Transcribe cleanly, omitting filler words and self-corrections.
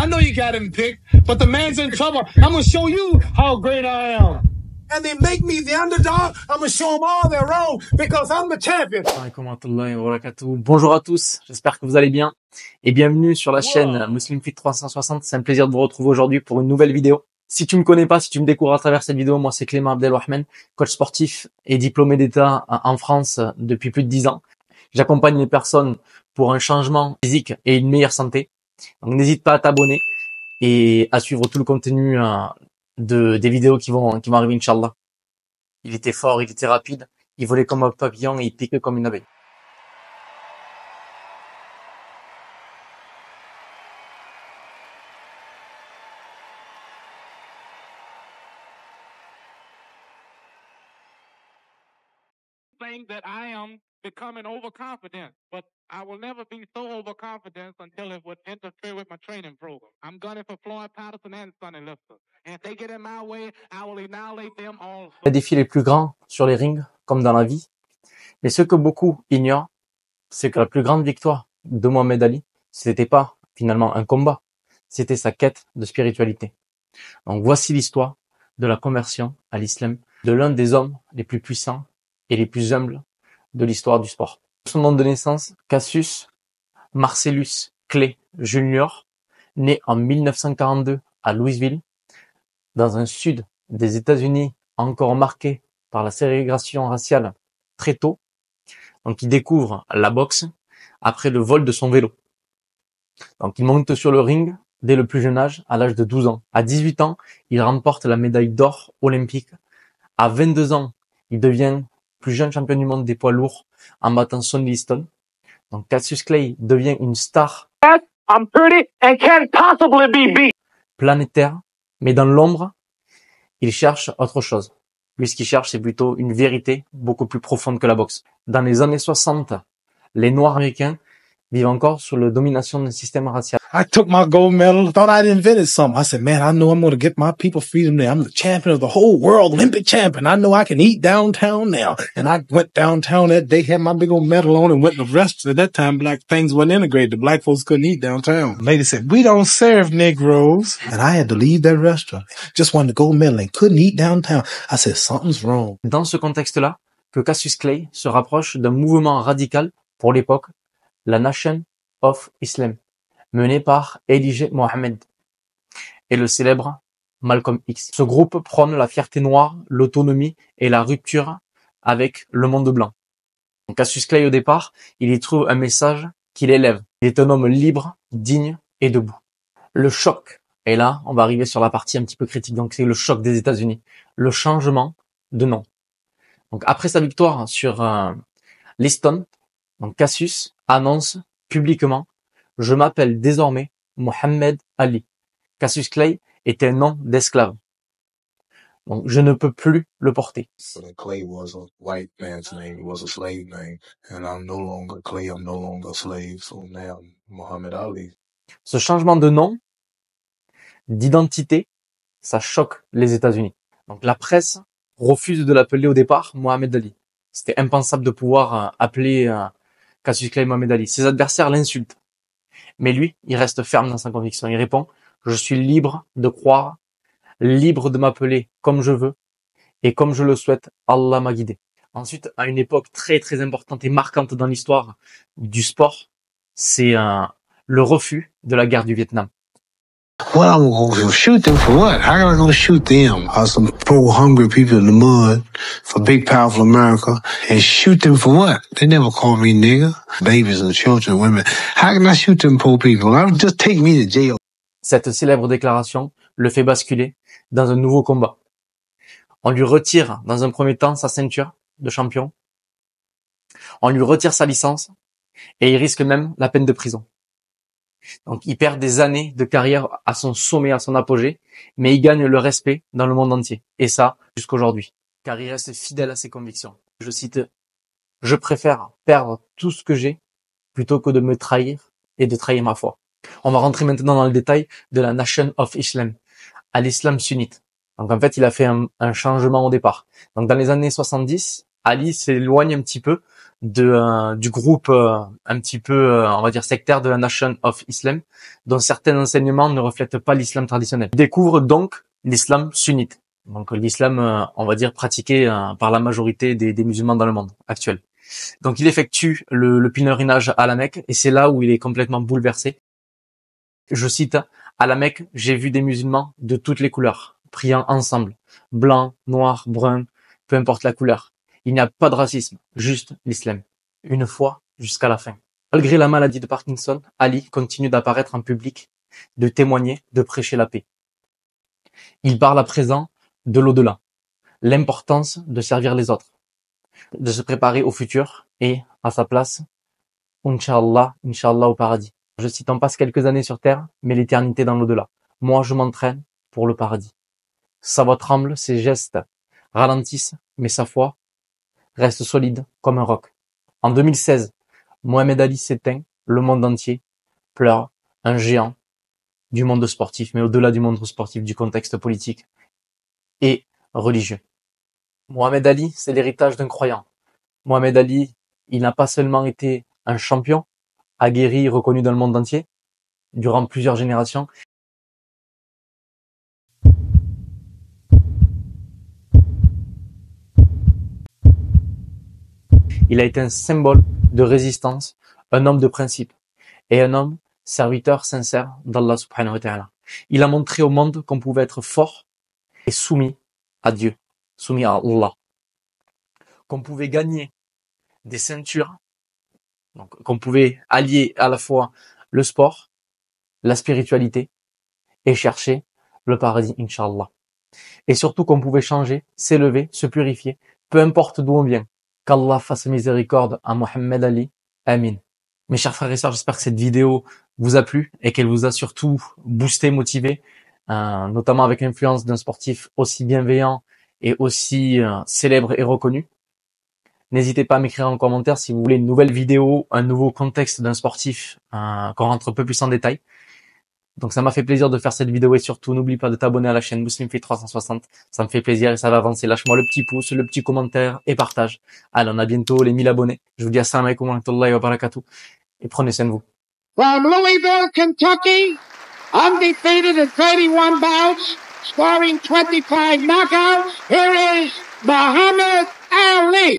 I know you got him picked, but the man's in trouble. I'm gonna show you how great I am. And they make me the underdog. I'm gonna show them all they're wrong because I'm the champion. Bonjour à tous, j'espère que vous allez bien et bienvenue sur la chaîne Muslim Fit 360. C'est un plaisir de vous retrouver aujourd'hui pour une nouvelle vidéo. Si tu me connais pas, si tu me découvres à travers cette vidéo, moi c'est Clément Abdelrahman, coach sportif et diplômé d'État en France depuis plus de 10 ans. J'accompagne les personnes pour un changement physique et une meilleure santé. Donc n'hésite pas à t'abonner et à suivre tout le contenu des vidéos qui vont arriver, Inch'Allah. Il était fort, il était rapide, il volait comme un papillon et il piquait comme une abeille. That I am becoming overconfident, but I will never be so overconfident until it would interfere with my training program. I'm gunning for Floyd Patterson and Sonny Liston. And if they get in my way, I will annihilate them all. Les défis les plus grands sur les rings, comme dans la vie. Mais ce que beaucoup ignorent, c'est que la plus grande victoire de Mohamed Ali, c'était pas finalement un combat, c'était sa quête de spiritualité. Donc voici l'histoire de la conversion à l'islam de l'un des hommes les plus puissants et les plus humbles de l'histoire du sport. Son nom de naissance, Cassius Marcellus Clay Jr., né en 1942 à Louisville, dans un sud des États-Unis encore marqué par la ségrégation raciale très tôt. Donc il découvre la boxe après le vol de son vélo. Donc il monte sur le ring dès le plus jeune âge, à l'âge de 12 ans. À 18 ans, il remporte la médaille d'or olympique. À 22 ans, il devient plus jeune champion du monde des poids lourds en battant Sonny Liston. Donc Cassius Clay devient une star planétaire, mais dans l'ombre, il cherche autre chose. Lui, ce qu'il cherche, c'est plutôt une vérité beaucoup plus profonde que la boxe. Dans les années 60, les Noirs américains vivent encore sous la domination d'un système racial. I took my gold medal, thought I'd invented something. I said, man, I know I'm going to get my people freedom there. I'm the champion of the whole world, Olympic champion. I know I can eat downtown now. And I went downtown that day, had my big old medal on and went to the rest. At that time, black things wasn't integrated. The black folks couldn't eat downtown. The lady said, we don't serve Negroes. And I had to leave that restaurant. Just wanted the gold medal and couldn't eat downtown. I said, something's wrong. Dans ce contexte-là, que Cassius Clay se rapproche d'un mouvement radical pour l'époque, la Nation of Islam, mené par Elijah Muhammad et le célèbre Malcolm X. Ce groupe prône la fierté noire, l'autonomie et la rupture avec le monde blanc. Donc Cassius Clay, au départ, il y trouve un message qui l'élève. Il est un homme libre, digne et debout. Le choc, et là, on va arriver sur la partie un petit peu critique, donc c'est le choc des États-Unis, le changement de nom. Donc après sa victoire sur Liston, donc Cassius annonce publiquement: je m'appelle désormais Mohamed Ali. Cassius Clay était un nom d'esclave. Donc je ne peux plus le porter. So that Clay was a white man's name, it was a slave name, and I'm no longer Clay, I'm no longer a slave, so now I'm Muhammad Ali. Ce changement de nom, d'identité, ça choque les États-Unis. Donc la presse refuse de l'appeler au départ Mohamed Ali. C'était impensable de pouvoir appeler Cassius Clay Mohamed Ali. Ses adversaires l'insultent. Mais lui, il reste ferme dans sa conviction. Il répond: je suis libre de croire, libre de m'appeler comme je veux et comme je le souhaite, Allah m'a guidé. Ensuite, à une époque très très importante et marquante dans l'histoire du sport, c'est le refus de la guerre du Vietnam. Well, I'm going to shoot them for what? How am I going to shoot them? Some poor, hungry people in the mud for big, powerful America. And shoot them for what? They never call me nigger. Babies and children, women. How can I shoot them poor people? Just take me to jail. Cette célèbre déclaration le fait basculer dans un nouveau combat. On lui retire dans un premier temps sa ceinture de champion. On lui retire sa licence et il risque même la peine de prison. Donc il perd des années de carrière à son sommet, à son apogée, mais il gagne le respect dans le monde entier. Et ça, jusqu'aujourd'hui. Car il reste fidèle à ses convictions. Je cite: je préfère perdre tout ce que j'ai plutôt que de me trahir et de trahir ma foi. On va rentrer maintenant dans le détail de la Nation of Islam, à l'islam sunnite. Donc en fait, il a fait un changement au départ. Donc dans les années 70, Ali s'éloigne un petit peu du groupe un petit peu, on va dire, sectaire de la Nation of Islam, dont certains enseignements ne reflètent pas l'islam traditionnel. Il découvre donc l'islam sunnite, donc l'islam, on va dire, pratiqué par la majorité des musulmans dans le monde actuel. Donc il effectue le pèlerinage à la Mecque, et c'est là où il est complètement bouleversé. Je cite, « À la Mecque, j'ai vu des musulmans de toutes les couleurs, priant ensemble, blanc, noir, brun, peu importe la couleur. Il n'y a pas de racisme, juste l'islam. Une fois jusqu'à la fin. » Malgré la maladie de Parkinson, Ali continue d'apparaître en public, de témoigner, de prêcher la paix. Il parle à présent de l'au-delà, l'importance de servir les autres, de se préparer au futur et, à sa place, Inch'Allah, Inch'Allah au paradis. Je cite, on passe quelques années sur terre, mais l'éternité dans l'au-delà. Moi, je m'entraîne pour le paradis. Sa voix tremble, ses gestes ralentissent, mais sa foi reste solide comme un roc. En 2016, Mohamed Ali s'éteint, le monde entier pleure, un géant du monde sportif, mais au-delà du monde sportif, du contexte politique et religieux. Mohamed Ali, c'est l'héritage d'un croyant. Mohamed Ali, il n'a pas seulement été un champion, aguerri, reconnu dans le monde entier, durant plusieurs générations. Il a été un symbole de résistance, un homme de principe et un homme serviteur sincère d'Allah subhanahu wa ta'ala. Il a montré au monde qu'on pouvait être fort et soumis à Dieu, soumis à Allah. Qu'on pouvait gagner des ceintures, donc qu'on pouvait allier à la fois le sport, la spiritualité et chercher le paradis, Inch'Allah. Et surtout qu'on pouvait changer, s'élever, se purifier, peu importe d'où on vient. Qu'Allah fasse miséricorde à Mohamed Ali. Amin. Mes chers frères et sœurs, j'espère que cette vidéo vous a plu et qu'elle vous a surtout boosté, motivé, notamment avec l'influence d'un sportif aussi bienveillant et aussi célèbre et reconnu. N'hésitez pas à m'écrire en commentaire si vous voulez une nouvelle vidéo, un nouveau contexte d'un sportif, qu'on rentre un peu plus en détail. Donc ça m'a fait plaisir de faire cette vidéo et surtout n'oublie pas de t'abonner à la chaîne MuslimFit 360. Ça me fait plaisir et ça va avancer. Lâche-moi le petit pouce, le petit commentaire et partage. Allez, on a bientôt les 1000 abonnés. Je vous dis assalamu alaikum wa rahmatullahi wa barakatuh et prenez soin de vous. From Louisville, Kentucky, undefeated in 31 bouts, scoring 25 knockouts, here is Muhammad Ali.